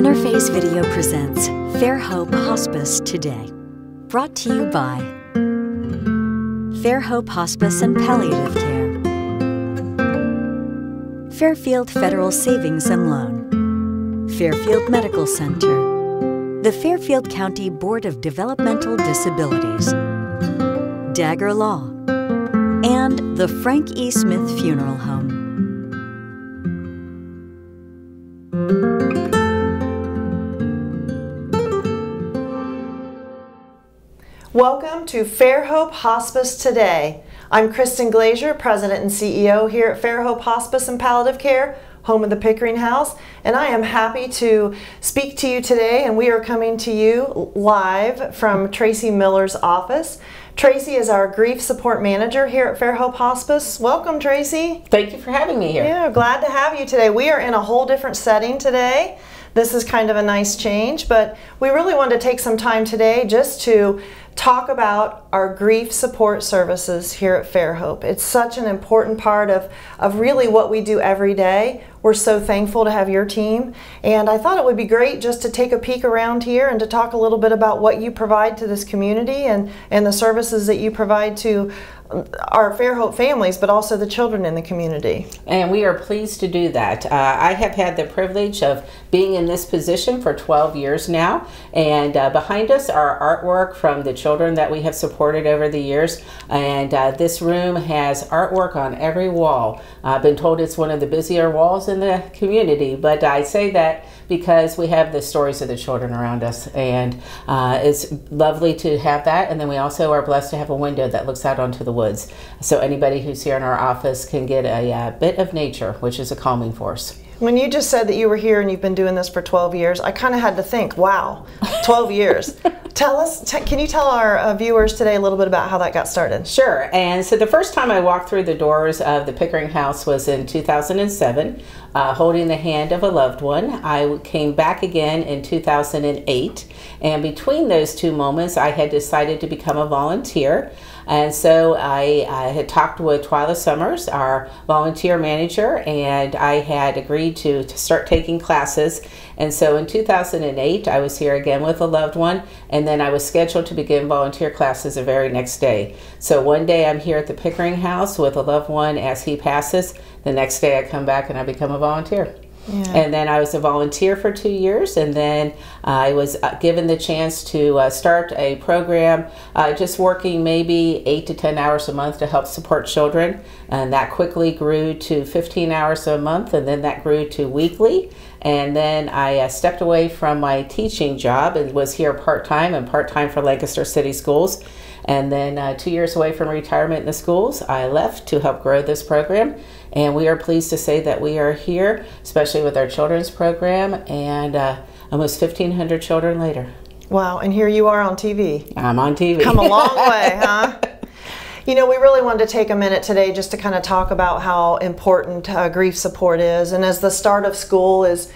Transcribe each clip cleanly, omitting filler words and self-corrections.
Interface Video presents Fairhope Hospice Today. Brought to you by Fairhope Hospice and Palliative Care, Fairfield Federal Savings and Loan, Fairfield Medical Center, the Fairfield County Board of Developmental Disabilities, Dagger Law, and the Frank E. Smith Funeral Home. Welcome to Fairhope Hospice Today. I'm Kristin, President and CEO here at Fairhope Hospice and Palliative Care, home of the Pickering House, and I am happy to speak to you today, and we are coming to you live from Tracey Miller's office. Tracey is our Grief Support Manager here at Fairhope Hospice. Welcome, Tracey. Thank you for having me here. Yeah, glad to have you today. We are in a whole different setting today. This is kind of a nice change, but we really wanted to take some time today just to talk about our grief support services here at Fairhope. It's such an important part of really what we do every day. We're so thankful to have your team, and I thought it would be great just to take a peek around here and to talk a little bit about what you provide to this community and the services that you provide to our Fairhope families, but also the children in the community. And we are pleased to do that. I have had the privilege of being in this position for 12 years now, and behind us are artwork from the children that we have supported over the years, and this room has artwork on every wall. I've been told it's one of the busier walls in the community, but I say that because we have the stories of the children around us, and it's lovely to have that. And then we also are blessed to have a window that looks out onto the woods, so anybody who's here in our office can get a bit of nature, which is a calming force. When you just said that you were here and you've been doing this for 12 years, I kind of had to think, wow, 12 years. Can you tell our viewers today a little bit about how that got started? Sure. And so the first time I walked through the doors of the Pickering House was in 2007, holding the hand of a loved one. I came back again in 2008, and between those two moments, I had decided to become a volunteer. And so I had talked with Twyla Summers, our volunteer manager, and I had agreed to start taking classes. And so in 2008, I was here again with a loved one, and then I was scheduled to begin volunteer classes the very next day. So one day I'm here at the Pickering House with a loved one as he passes. The next day I come back and I become a volunteer. Yeah. And then I was a volunteer for 2 years, and then I was given the chance to start a program, just working maybe 8 to 10 hours a month to help support children, and that quickly grew to 15 hours a month, and then that grew to weekly. And then I stepped away from my teaching job and was here part-time and part-time for Lancaster City Schools. And then 2 years away from retirement in the schools, I left to help grow this program. And we are pleased to say that we are here, especially with our children's program, and almost 1,500 children later. Wow, and here you are on TV. I'm on TV. Come a long way, huh? You know, we really wanted to take a minute today just to kind of talk about how important grief support is. And as the start of school is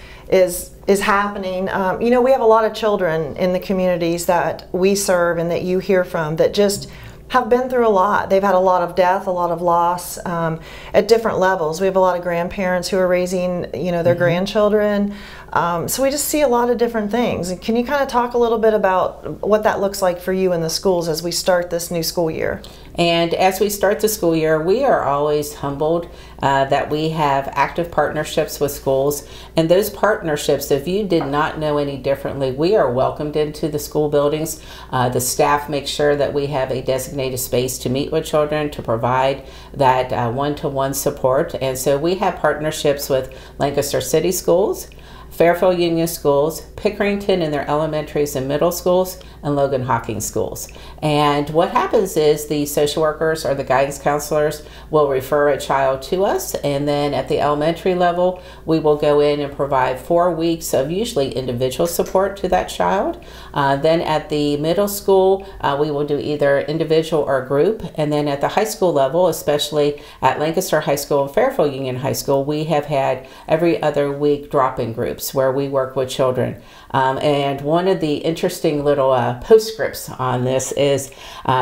happening, you know, we have a lot of children in the communities that we serve and that you hear from that just have been through a lot. They've had a lot of death, a lot of loss at different levels. We have a lot of grandparents who are raising, you know, their grandchildren. So we just see a lot of different things. Can you kind of talk a little bit about what that looks like for you in the schools as we start this new school year? And as we start the school year, we are always humbled that we have active partnerships with schools. And those partnerships, if you did not know any differently, we are welcomed into the school buildings. The staff makes sure that we have a designated space to meet with children, to provide that one-to-one support. And so we have partnerships with Lancaster City Schools, Fairfield Union Schools, Pickerington in their elementaries and middle schools, and Logan Hawking schools. And what happens is the social workers or the guidance counselors will refer a child to us, and then at the elementary level we will go in and provide 4 weeks of usually individual support to that child. Then at the middle school we will do either individual or group, and then at the high school level, especially at Lancaster High School and Fairfield Union High School, we have had every other week drop-in groups where we work with children. And one of the interesting little postscripts on this is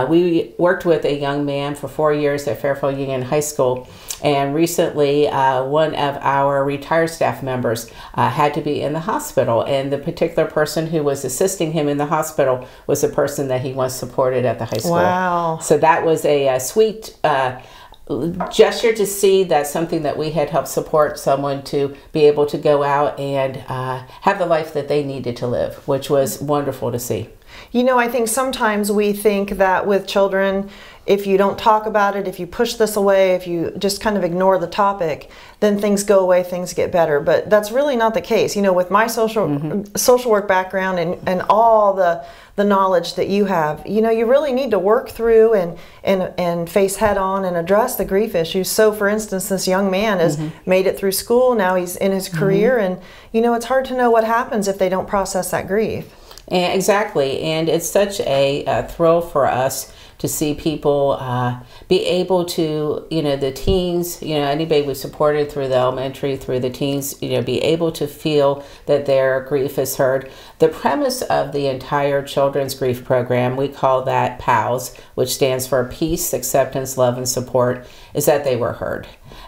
we worked with a young man for 4 years at Fairfield Union High School, and recently one of our retired staff members had to be in the hospital, and the particular person who was assisting him in the hospital was the person that he once supported at the high school. Wow. So that was a sweet gesture to see that something that we had helped support someone to be able to go out and have the life that they needed to live, which was wonderful to see. You know, I think sometimes we think that with children, if you don't talk about it, if you push this away, if you just kind of ignore the topic, then things go away, things get better. But that's really not the case. You know, with my social work background and all the knowledge that you have, you know, you really need to work through and face head on and address the grief issues. So for instance, this young man has made it through school, now he's in his career, and you know, it's hard to know what happens if they don't process that grief. Exactly, and it's such a thrill for us to see people be able to, you know, the teens, you know, anybody we supported through the elementary, through the teens, you know, be able to feel that their grief is heard. The premise of the entire children's grief program, we call that PALS, which stands for Peace, Acceptance, Love, and Support, is that they were heard.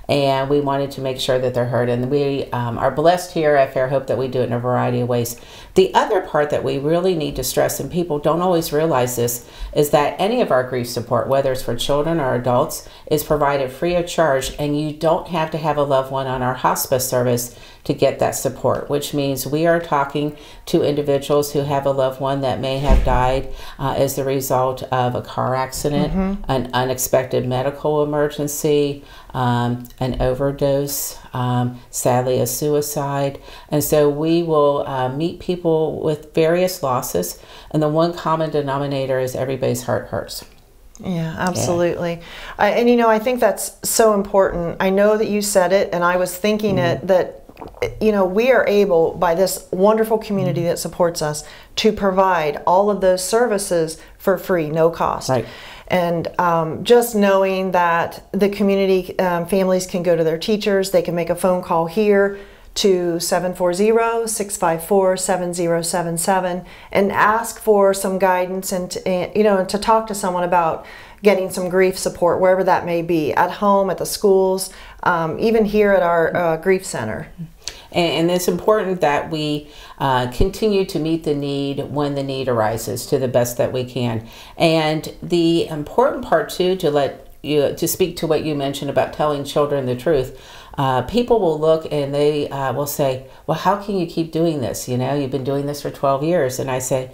And we wanted to make sure that they're heard. And we are blessed here at Fairhope that we do it in a variety of ways. The other part that we really need to stress, and people don't always realize this, is that any of our grief support, whether it's for children or adults, is provided free of charge, and you don't have to have a loved one on our hospice service to get that support, which means we are talking to individuals who have a loved one that may have died as the result of a car accident, an unexpected medical emergency, an overdose, sadly a suicide. And so we will meet people with various losses, and the one common denominator is everybody's heart hurts. Yeah, absolutely. Yeah. And you know, I think that's so important. I know that you said it, and I was thinking it, that you know, we are able, by this wonderful community that supports us, to provide all of those services for free, no cost. Right. And just knowing that the community families can go to their teachers, they can make a phone call here to 740-654-7077 and ask for some guidance and you know, to talk to someone about getting some grief support wherever that may be, at home, at the schools, even here at our grief center. And it's important that we continue to meet the need when the need arises to the best that we can. And the important part too, to speak to what you mentioned about telling children the truth, people will look and they will say, well, how can you keep doing this? You know, you've been doing this for 12 years. And I say,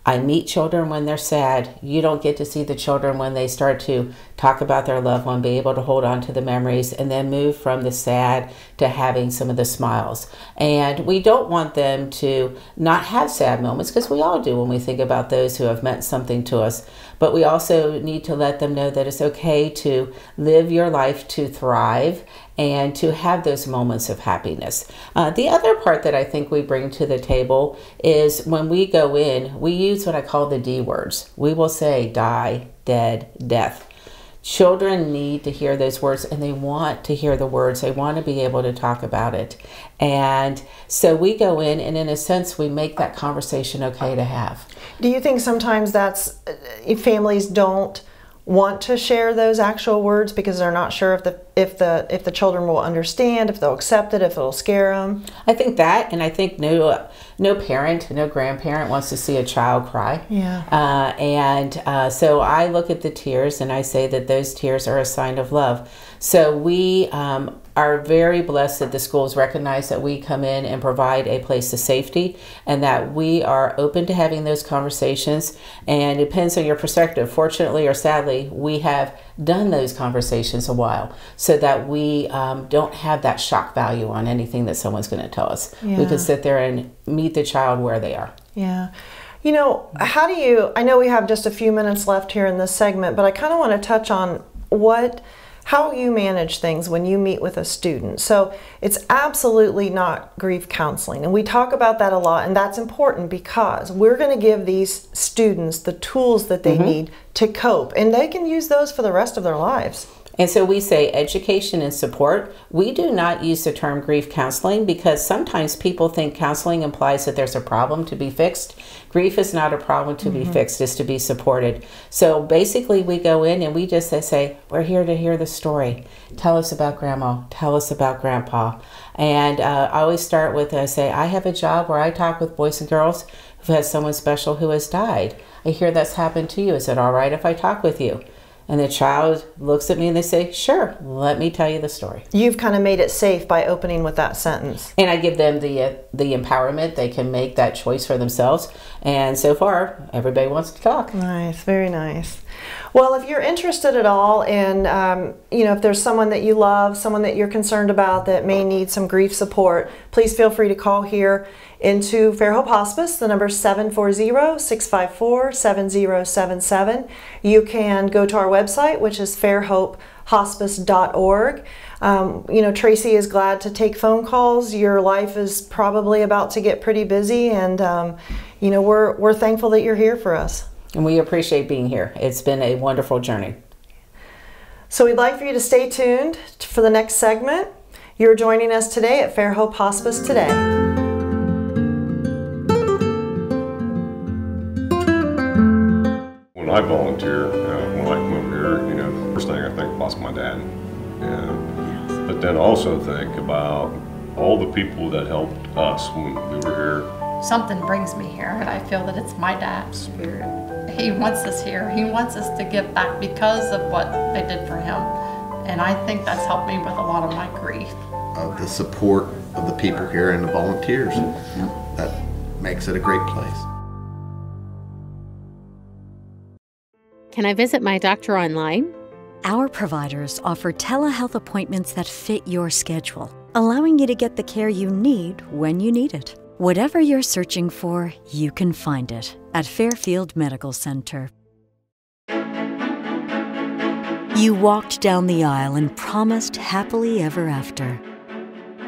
I meet children when they're sad. You don't get to see the children when they start to talk about their loved one, be able to hold on to the memories, and then move from the sad to having some of the smiles. And we don't want them to not have sad moments, because we all do when we think about those who have meant something to us. But we also need to let them know that it's okay to live your life to thrive and to have those moments of happiness. The other part that I think we bring to the table is when we go in, we use what I call the D words. We will say die, dead, death. Children need to hear those words, and they want to hear the words. They want to be able to talk about it. And so we go in, and in a sense, we make that conversation okay to have. Do you think sometimes that's, if families don't want to share those actual words because they're not sure if the children will understand, if they'll accept it, if it'll scare them? I think that, and I think no parent, no grandparent wants to see a child cry. Yeah. So I look at the tears and I say that those tears are a sign of love. So we are very blessed that the schools recognize that we come in and provide a place of safety, and that we are open to having those conversations. And it depends on your perspective. Fortunately or sadly, we have done those conversations a while, so that we don't have that shock value on anything that someone's going to tell us. Yeah. We can sit there and meet the child where they are. Yeah. You know, how do you, I know we have just a few minutes left here in this segment, but I kind of want to touch on how you manage things when you meet with a student. So it's absolutely not grief counseling, and we talk about that a lot, and that's important because we're going to give these students the tools that they need to cope, and they can use those for the rest of their lives. And so we say education and support. We do not use the term grief counseling because sometimes people think counseling implies that there's a problem to be fixed. Grief is not a problem to be fixed, it's to be supported. So basically we go in and we just say, we're here to hear the story. Tell us about grandma, tell us about grandpa. And I always start with, I say, I have a job where I talk with boys and girls who has someone special who has died. I hear that's happened to you. Is it all right if I talk with you? And the child looks at me and they say, sure, let me tell you the story. You've kind of made it safe by opening with that sentence. And I give them the empowerment. They can make that choice for themselves. And so far, everybody wants to talk. Nice, very nice. Well, if you're interested at all in, if there's someone that you love, someone that you're concerned about that may need some grief support, please feel free to call here into Fairhope Hospice. The number is 740-654-7077. You can go to our website, which is fairhopehospice.org. Tracey is glad to take phone calls. Your life is probably about to get pretty busy, and we're thankful that you're here for us. And we appreciate being here. It's been a wonderful journey. So we'd like for you to stay tuned for the next segment. You're joining us today at Fairhope Hospice Today. When I volunteer, when I come over here, the first thing I think about is my dad. But then also think about all the people that helped us when we were here. Something brings me here, and I feel that it's my dad's spirit. He wants us here. He wants us to give back because of what they did for him. And I think that's helped me with a lot of my grief. The support of the people here and the volunteers. That makes it a great place. Can I visit my doctor online? Our providers offer telehealth appointments that fit your schedule, allowing you to get the care you need when you need it. Whatever you're searching for, you can find it at Fairfield Medical Center. You walked down the aisle and promised happily ever after.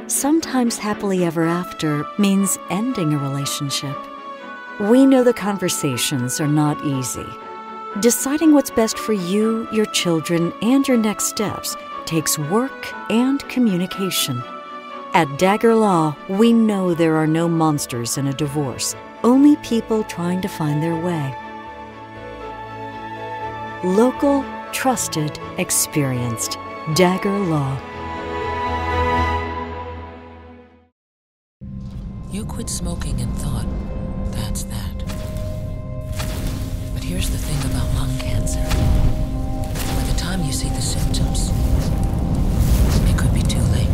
Sometimes happily ever after means ending a relationship. We know the conversations are not easy. Deciding what's best for you, your children, and your next steps takes work and communication. At Dagger Law, we know there are no monsters in a divorce, only people trying to find their way. Local, trusted, experienced. Dagger Law. You quit smoking and thought, that's that. But here's the thing about lung cancer. By the time you see the symptoms, it could be too late.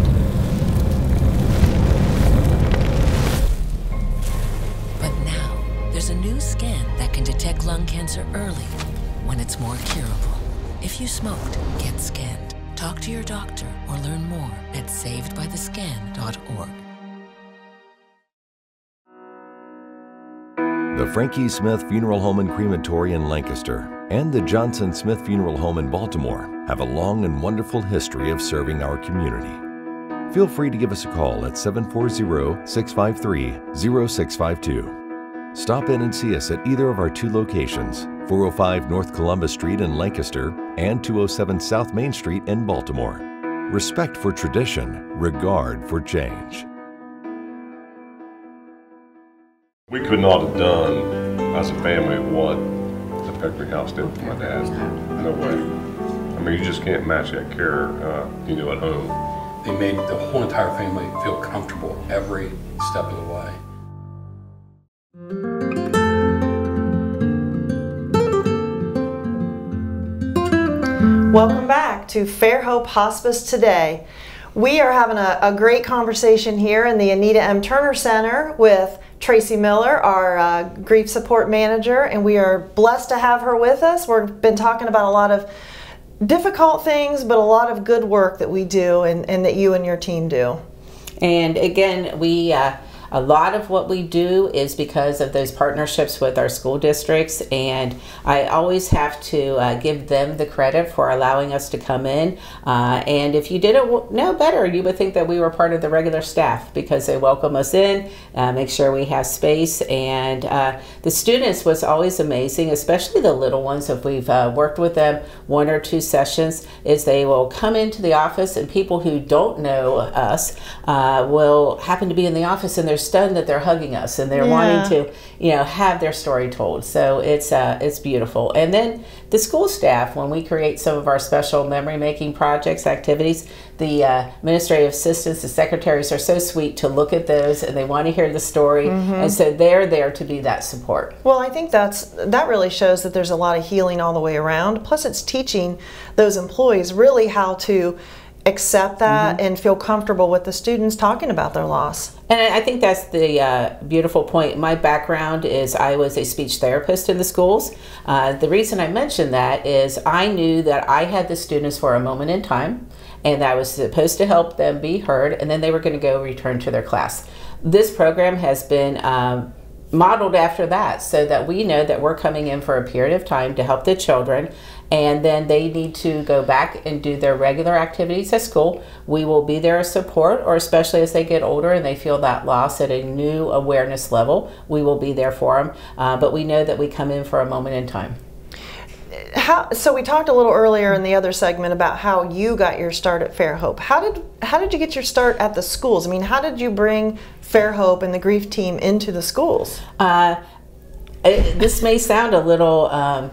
But now, there's a new scan that can detect lung cancer early, when it's more curable. If you smoked, get scanned. Talk to your doctor or learn more at savedbythescan.org. The Frankie Smith Funeral Home and Crematory in Lancaster and the Johnson Smith Funeral Home in Baltimore have a long and wonderful history of serving our community. Feel free to give us a call at 740-653-0652. Stop in and see us at either of our two locations, 405 North Columbus Street in Lancaster and 207 South Main Street in Baltimore. Respect for tradition, regard for change. We could not have done, as a family, what the Pickering House did for my dad. No way. I mean, you just can't match that care, at home. They made the whole entire family feel comfortable every step of the way. Welcome back to Fairhope Hospice Today. We are having a great conversation here in the Anita M. Turner Center with Tracey Miller, our grief support manager, and we are blessed to have her with us. We've been talking about a lot of difficult things, but a lot of good work that we do and that you and your team do. And again, we A lot of what we do is because of those partnerships with our school districts, and I always have to give them the credit for allowing us to come in. And if you didn't know better, you would think that we were part of the regular staff, because they welcome us in, make sure we have space. And the students was always amazing, especially the little ones. If we've worked with them 1 or 2 sessions, is they will come into the office, and people who don't know us will happen to be in the office, and they're stunned that they're hugging us, and they're wanting to, have their story told. So it's beautiful. And then the school staff, when we create some of our special memory making projects, activities, the administrative assistants, the secretaries are so sweet to look at those, and they want to hear the story, and so they're there to be that support. Well, I think that really shows that there's a lot of healing all the way around. Plus, it's teaching those employees really how to accept that and feel comfortable with the students talking about their loss. And I think that's the beautiful point. My background is I was a speech therapist in the schools. The reason I mentioned that is I knew that I had the students for a moment in time, and I was supposed to help them be heard, and then they were going to go return to their class. This program has been modeled after that, so that we know that we're coming in for a period of time to help the children, and then they need to go back and do their regular activities at school. We will be there as support, or especially as they get older and they feel that loss at a new awareness level, we will be there for them. But we know that we come in for a moment in time. So we talked a little earlier in the other segment about how you got your start at Fairhope. How did you get your start at the schools? I mean, how did you bring Fairhope and the grief team into the schools? This may sound a little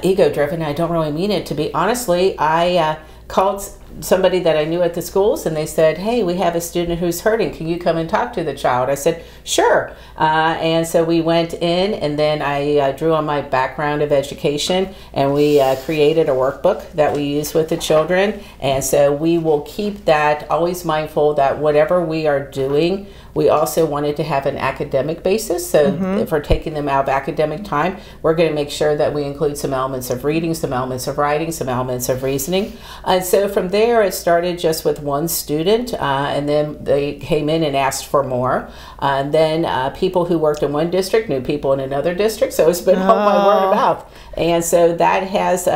ego-driven. I don't really mean it to be. Honestly, I called somebody that I knew at the schools, and they said, hey, we have a student who's hurting. Can you come and talk to the child? I said, sure. And so we went in, and then I drew on my background of education, and we created a workbook that we use with the children. And so we will keep that always mindful that whatever we are doing, we also wanted to have an academic basis. So if we're taking them out of academic time, we're going to make sure that we include some elements of reading, some elements of writing, some elements of reasoning. And so from there, it started just with one student, and then they came in and asked for more. And then people who worked in one district knew people in another district, so it's been all by word of mouth. And so that has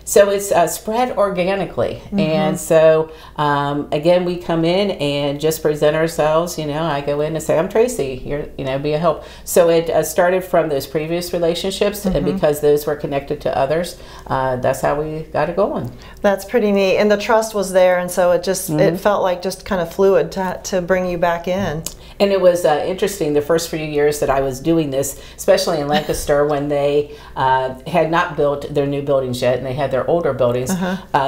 so it's spread organically. And so again, we come in and just present ourselves. I go in and say, I'm Tracey, you're, be a help. So it started from those previous relationships, and because those were connected to others, that's how we got it going. That's pretty neat. And the trust was there, and so it just it felt like just kind of fluid to bring you back in. And it was interesting the first few years that I was doing this, especially in Lancaster, when they had not built their new buildings yet, and they had their older buildings.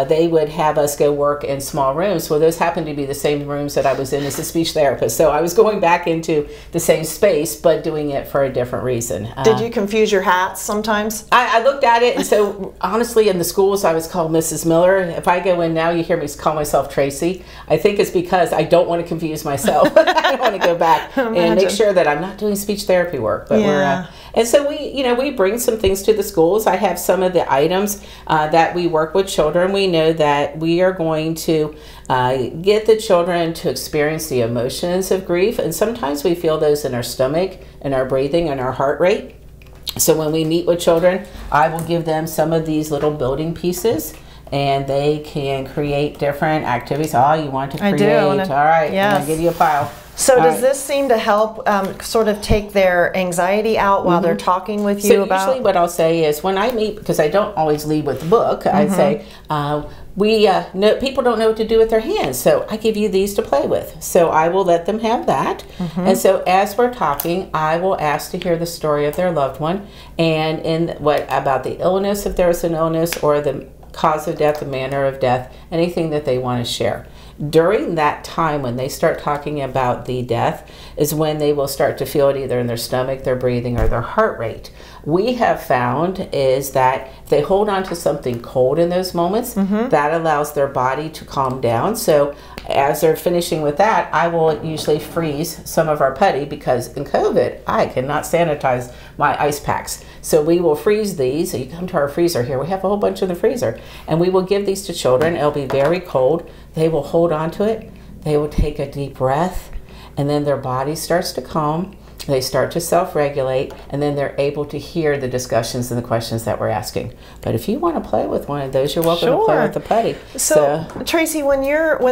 They would have us go work in small rooms. Well, those happened to be the same rooms that I was in as a speech therapist. So I was going back into the same space, but doing it for a different reason. Did you confuse your hats sometimes? I looked at it, and so honestly, in the schools, I was called Mrs. Miller. If I go in now, you hear me call myself Tracey. I think it's because I don't want to confuse myself. I want to go back and make sure that I'm not doing speech therapy work. But we're and so we bring some things to the schools. I have some of the items that we work with children. We know that we are going to get the children to experience the emotions of grief, and sometimes we feel those in our stomach, in our breathing, and our heart rate. So when we meet with children, I will give them some of these little building pieces, and they can create different activities. Oh, you want to create? All right, I'm going to give you a pile. So does this seem to help sort of take their anxiety out while they're talking with you about? Usually what I'll say is when I meet, because I don't always lead with the book, I say, people don't know what to do with their hands, so I give you these to play with. So I will let them have that. And so as we're talking, I will ask to hear the story of their loved one, and about the illness, if there's an illness, or the cause of death, the manner of death, anything that they want to share. During that time, when they start talking about the death, is when they will start to feel it either in their stomach, their breathing, or their heart rate. We have found is that if they hold on to something cold in those moments, that allows their body to calm down. So as they're finishing with that, I will usually freeze some of our putty, because in COVID, I cannot sanitize my ice packs. So we will freeze these. So you come to our freezer here. We have a whole bunch in the freezer. And we will give these to children. It'll be very cold. They will hold on to it. They will take a deep breath. and then their body starts to calm. They start to self-regulate, and then they're able to hear the discussions and the questions that we're asking. But if you want to play with one of those, you're welcome to play with the putty. So Tracey, when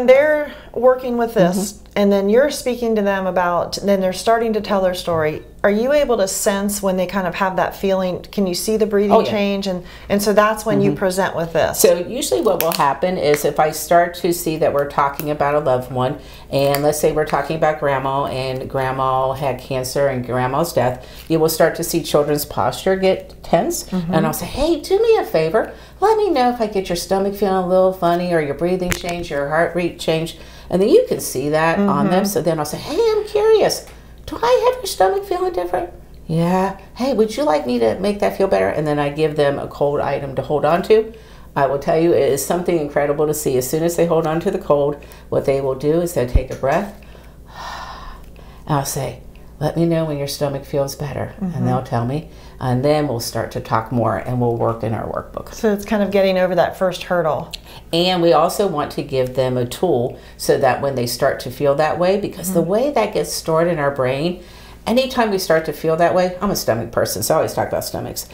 they're working with this, and then you're speaking to them about, then they're starting to tell their story, are you able to sense when they kind of have that feeling? Can you see the breathing change? And so that's when you present with this. So usually what will happen is if I start to see that we're talking about a loved one, and let's say we're talking about grandma, and grandma had cancer and grandma's death, you will start to see children's posture get tense. And I'll say, hey, do me a favor. Let me know if I get your stomach feeling a little funny, or your breathing change, your heart rate change. And then you can see that on them. So then I'll say, hey, I'm curious. Do I have your stomach feeling different? Yeah. Hey, would you like me to make that feel better? And then I give them a cold item to hold on to. I will tell you, it is something incredible to see. As soon as they hold on to the cold, what they will do is they'll take a breath. And I'll say, let me know when your stomach feels better. And they'll tell me. And then we'll start to talk more, and we'll work in our workbook. So it's kind of getting over that first hurdle. And we also want to give them a tool so that when they start to feel that way, because the way that gets stored in our brain, anytime we start to feel that way, I'm a stomach person, so I always talk about stomachs.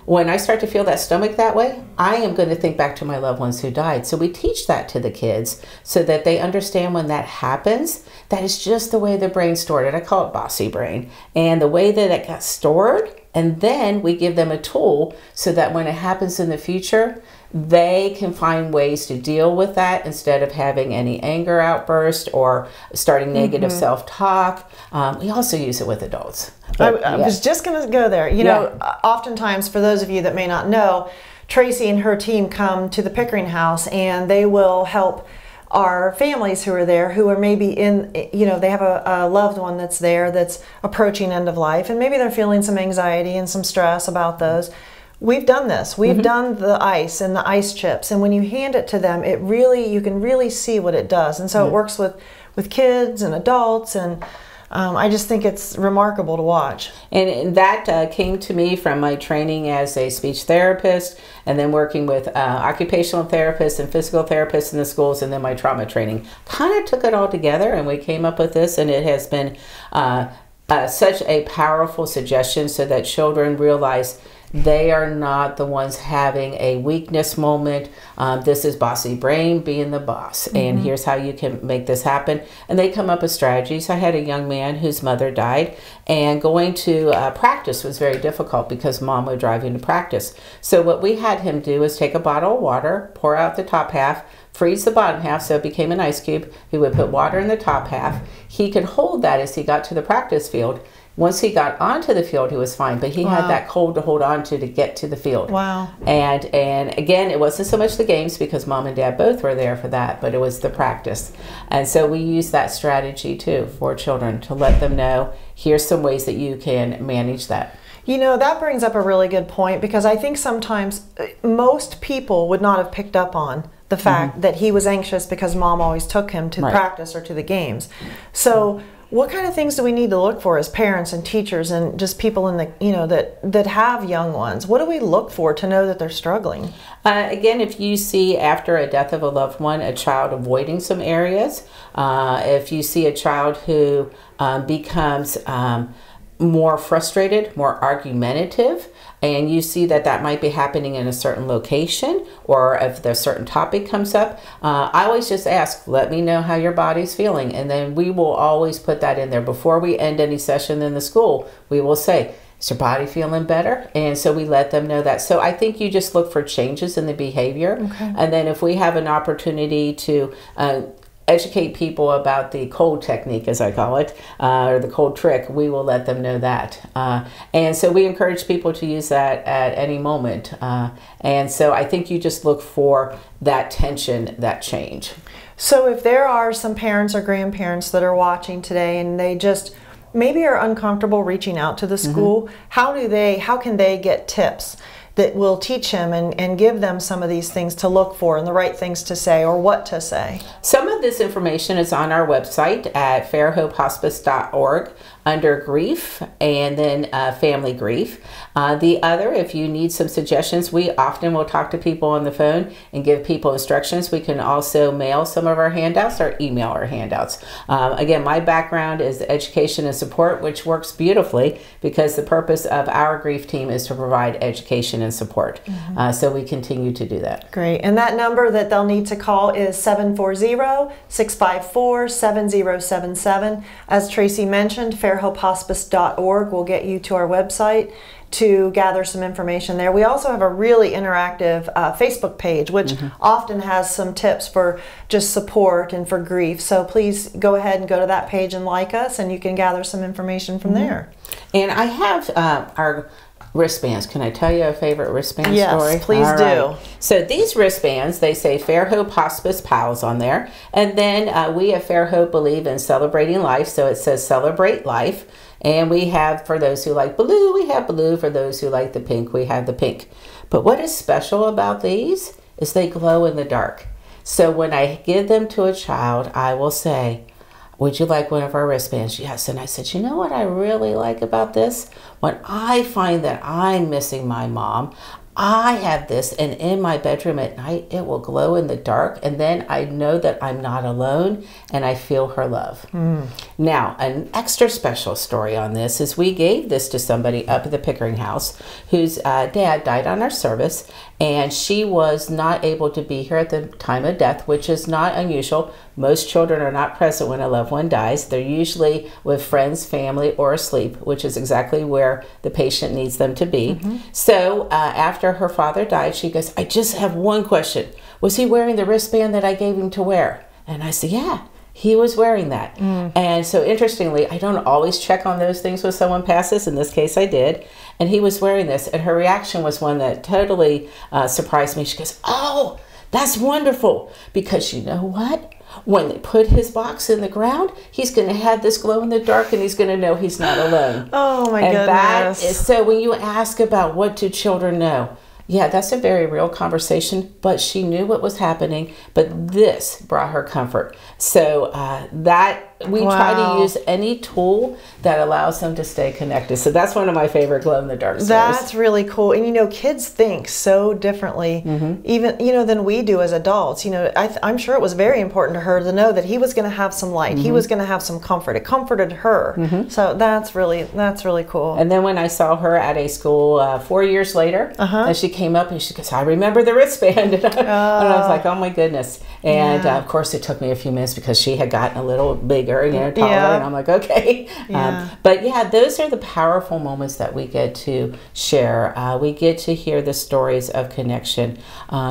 When I start to feel that stomach that way, I am going to think back to my loved ones who died. So we teach that to the kids so that they understand when that happens, that is just the way the brain stored it. I call it bossy brain. And the way that it got stored, and then we give them a tool so that when it happens in the future, they can find ways to deal with that instead of having any anger outburst or starting negative self-talk. We also use it with adults. I was just going to go there. You know, oftentimes, for those of you that may not know, Tracey and her team come to the Pickering House, and they will help our families who are there, who are maybe in, you know, they have a loved one that's there that's approaching end of life, and maybe they're feeling some anxiety and some stress about those. We've done this. We've done the ice and the ice chips, and when you hand it to them, it really, you can really see what it does. And so it works with kids and adults, and I just think it's remarkable to watch. And that came to me from my training as a speech therapist, and then working with occupational therapists and physical therapists in the schools, and then my trauma training. Kind of took it all together, and we came up with this, and it has been such a powerful suggestion so that children realize they are not the ones having a weakness moment. This is bossy brain being the boss, and here's how you can make this happen. And they come up with strategies. I had a young man whose mother died, and going to practice was very difficult because mom would drive him to practice. So what we had him do is take a bottle of water, pour out the top half, freeze the bottom half so it became an ice cube. He would put water in the top half. He could hold that as he got to the practice field. Once he got onto the field, he was fine, but he had that cold to hold on to get to the field. Wow. And again, it wasn't so much the games because mom and dad both were there for that, but it was the practice. And so we use that strategy too for children to let them know, here's some ways that you can manage that. You know, that brings up a really good point, because I think sometimes most people would not have picked up on the fact that he was anxious because mom always took him to practice or to the games. So what kind of things do we need to look for as parents and teachers and just people in the, you know, that have young ones? What do we look for to know that they're struggling? Again, if you see after a death of a loved one, a child avoiding some areas, if you see a child who becomes more frustrated, more argumentative, and you see that that might be happening in a certain location, or if a certain topic comes up, I always just ask, let me know how your body's feeling, and then we will always put that in there. Before we end any session in the school, we will say, is your body feeling better? And so we let them know that. So I think you just look for changes in the behavior, and then if we have an opportunity to educate people about the cold technique, as I call it, or the cold trick, we will let them know that. And so we encourage people to use that at any moment. And so I think you just look for that tension, that change. So if there are some parents or grandparents that are watching today and they just maybe are uncomfortable reaching out to the school, how can they get tips that will teach him and give them some of these things to look for and the right things to say or what to say? Some of this information is on our website at fairhopehospice.org. under grief, and then family grief. The other, if you need some suggestions, we often will talk to people on the phone and give people instructions. We can also mail some of our handouts or email our handouts. Again, my background is education and support, which works beautifully because the purpose of our grief team is to provide education and support. So we continue to do that. Great. And that number that they'll need to call is 740-654-7077. As Tracey mentioned, fairhopehospice.org will get you to our website to gather some information there. We also have a really interactive Facebook page, which often has some tips for just support and for grief. So please go ahead and go to that page and like us, and you can gather some information from there. And I have our wristbands. Can I tell you a favorite wristband story? Yes, please do. So these wristbands, they say Fairhope Hospice Pals on there. And then we at Fairhope believe in celebrating life. So it says celebrate life. And we have, for those who like blue, we have blue. For those who like the pink, we have the pink. But what is special about these is they glow in the dark. So when I give them to a child, I will say, would you like one of our wristbands? Yes. And I said, you know what I really like about this? When I find that I'm missing my mom, I have this, and in my bedroom at night, it will glow in the dark, and then I know that I'm not alone, and I feel her love. Now, an extra special story on this is we gave this to somebody up at the Pickering house whose dad died on our service, and she was not able to be here at the time of death, which is not unusual. Most children are not present when a loved one dies. They're usually with friends, family, or asleep, which is exactly where the patient needs them to be. So after her father died, she goes, I just have one question. Was he wearing the wristband that I gave him to wear? And I said, yeah, he was wearing that. And so interestingly, I don't always check on those things when someone passes. In this case, I did. And he was wearing this. And her reaction was one that totally surprised me. She goes, oh, that's wonderful. Because you know what? When they put his box in the ground, he's going to have this glow in the dark, and he's going to know he's not alone. Oh my goodness. That is, so when you ask about what do children know, yeah, that's a very real conversation, but she knew what was happening, but this brought her comfort. So that we try to use any tool that allows them to stay connected. So that's one of my favorite glow-in-the-dark stories. That's really cool. And you know, kids think so differently, even, you know, than we do as adults. You know, I'm sure it was very important to her to know that he was going to have some light. He was going to have some comfort. It comforted her. So that's really cool. And then when I saw her at a school 4 years later, and she came up and she goes, I remember the wristband. And I was like, oh my goodness. And of course it took me a few minutes because she had gotten a little bigger, you know, taller, and I'm like, okay. But yeah, those are the powerful moments that we get to share. We get to hear the stories of connection.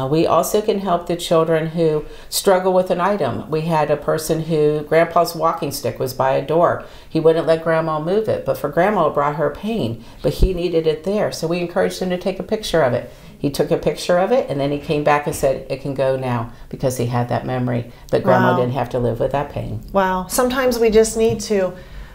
We also can help the children who struggle with an item. We had a person who, grandpa's walking stick was by a door. He wouldn't let grandma move it, but for grandma it brought her pain, but he needed it there. So we encouraged him to take a picture of it. He took a picture of it, and then he came back and said, it can go now, because he had that memory. But grandma didn't have to live with that pain. Wow. Sometimes we just need to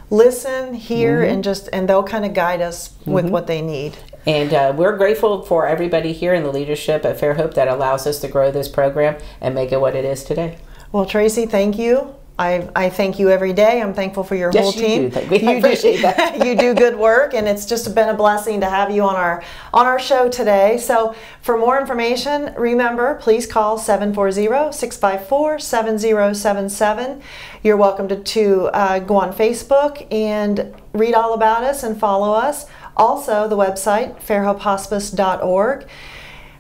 listen, hear, and they'll kind of guide us with what they need. And we're grateful for everybody here in the leadership at Fairhope that allows us to grow this program and make it what it is today. Well, Tracey, thank you. I thank you every day. I'm thankful for your whole team. I appreciate that. You do good work, and it's just been a blessing to have you on our show today. So for more information, remember, please call 740-654-7077. You're welcome to go on Facebook and read all about us and follow us. Also, the website, fairhopehospice.org.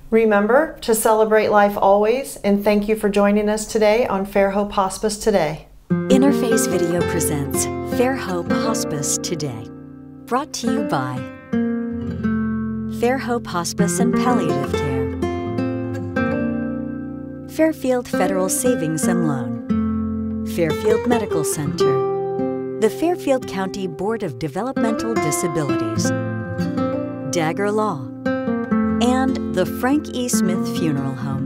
Remember to celebrate life always, and thank you for joining us today on Fairhope Hospice Today. Interface Video presents Fairhope Hospice Today. Brought to you by Fairhope Hospice and Palliative Care, Fairfield Federal Savings and Loan, Fairfield Medical Center, the Fairfield County Board of Developmental Disabilities, Dagger Law, and the Frank E. Smith Funeral Home.